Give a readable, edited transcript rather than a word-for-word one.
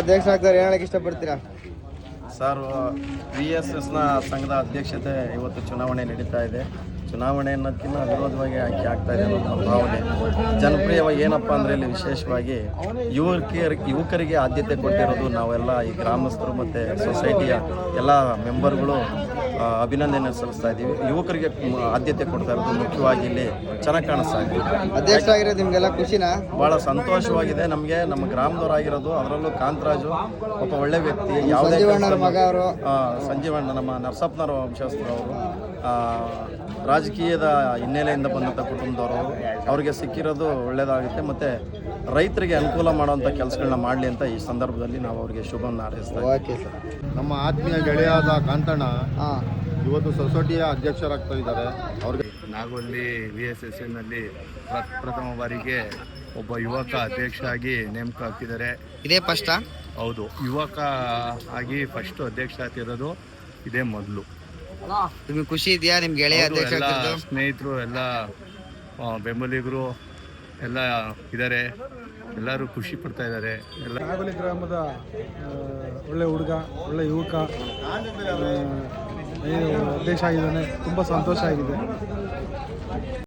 ಅಧ್ಯಕ್ಷ ಆಗ್ತಾರೆ ಹೇಳಕ್ಕೆ ಇಷ್ಟಪಡ್ತೀರಾ ಸರ್? VSSನ ಸಂಘದ ಅಧ್ಯಕ್ಷತೆ ಇವತ್ತು ಚುನಾವಣೆ ನಡೀತಾ ಇದೆ. ಚುನಾವಣೆ ಅನ್ನೋದಕ್ಕಿಂತ ವಿರೋಧವಾಗಿ ಆಯ್ಕೆ ಆಗ್ತಾ ಇದೆ ಅನ್ನೋದು ನಮ್ಮ ಭಾವನೆ. ಜನಪ್ರಿಯವಾಗಿ ಏನಪ್ಪ ಅಂದರೆ ಇಲ್ಲಿ ವಿಶೇಷವಾಗಿ ಯುವಕರಿಗೆ ಆದ್ಯತೆ ಕೊಟ್ಟಿರೋದು ನಾವೆಲ್ಲ ಈ ಗ್ರಾಮಸ್ಥರು ಮತ್ತು ಸೊಸೈಟಿಯ ಎಲ್ಲ ಮೆಂಬರ್ಗಳು ಅಭಿನಂದನೆ ಸಲ್ಲಿಸ್ತಾ ಇದ್ದೀವಿ. ಯುವಕರಿಗೆ ಆದ್ಯತೆ ಕೊಡ್ತಾ ಇರೋದು ಮುಖ್ಯವಾಗಿ ಇಲ್ಲಿ ಚೆನ್ನಾಗಿ ಕಾಣಿಸ್ತಾ ಇದೆ. ಅಧ್ಯಕ್ಷ ಆಗಿರೋದು ನಿಮಗೆಲ್ಲ ಖುಷಿನಾ? ಭಾಳ ಸಂತೋಷವಾಗಿದೆ ನಮಗೆ. ನಮ್ಮ ಗ್ರಾಮದವರಾಗಿರೋದು, ಅದರಲ್ಲೂ ಕಾಂತರಾಜು ಒಬ್ಬ ಒಳ್ಳೆ ವ್ಯಕ್ತಿ. ಯಾವುದೇ ಮಗ ಅವರು ಸಂಜೀವಣ್ಣ ನಮ್ಮ ನರಸಪ್ಪನವರ ವಂಶಸ್ಥರವರು, ರಾಜಕೀಯದ ಹಿನ್ನೆಲೆಯಿಂದ ಬಂದಂಥ ಕುಟುಂಬದವರು. ಅವರಿಗೆ ಸಿಕ್ಕಿರೋದು ಒಳ್ಳೆಯದಾಗುತ್ತೆ ಮತ್ತು ರೈತರಿಗೆ ಅನುಕೂಲ ಮಾಡುವಂಥ ಕೆಲಸಗಳನ್ನ ಮಾಡಲಿ ಅಂತ ಈ ಸಂದರ್ಭದಲ್ಲಿ ನಾವು ಅವರಿಗೆ ಶುಭವನ್ನು ಹಾರೈಸ್ತೀವಿ. Okay sir. ನಮ್ಮ ಆತ್ಮೀಯ ಗೆಳೆಯಾದ ಕಾಂತಣ್ಣ ಇವತ್ತು ಸೊಸೈಟಿಯ ಅಧ್ಯಕ್ಷರಾಗ್ತಾ ಇದ್ದಾರೆ. ಅವ್ರಿಗೆ ನಾಗೋಲ್ಲಿ VSSನಲ್ಲಿ ಪ್ರಥಮ ಬಾರಿಗೆ ಒಬ್ಬ ಯುವಕ ಅಧ್ಯಕ್ಷ ಆಗಿ ನೇಮಕ ಆಗ್ತಿದ್ದಾರೆ. ಇದೇ ಫಸ್ಟಾ? ಹೌದು, ಯುವಕ ಆಗಿ ಫಸ್ಟ್ ಅಧ್ಯಕ್ಷ ಆಗ್ತಿರೋದು ಇದೇ ಮೊದಲು. ನಿಮಗೆ ಖುಷಿ ಇದೆಯಾ ನಿಮ್ಮ ಗೆಳೆಯ ಅಧ್ಯಕ್ಷ ಎಲ್ಲ ಆಗ್ತಿರೋದು? ಸ್ನೇಹಿತರು ಎಲ್ಲ ಬೆಂಬಲಿಗರು ಎಲ್ಲ ಇದ್ದಾರೆ, ಎಲ್ಲರೂ ಖುಷಿ ಪಡ್ತಾ ಇದ್ದಾರೆ. ಎಲ್ಲ ನಾಗೋಲಿ ಗ್ರಾಮದ ಒಳ್ಳೆ ಹುಡುಗ, ಒಳ್ಳೆ ಯುವಕ ಅಧ್ಯಕ್ಷ ಆಗಿದ್ದಾನೆ. ತುಂಬ ಸಂತೋಷ ಆಗಿದೆ.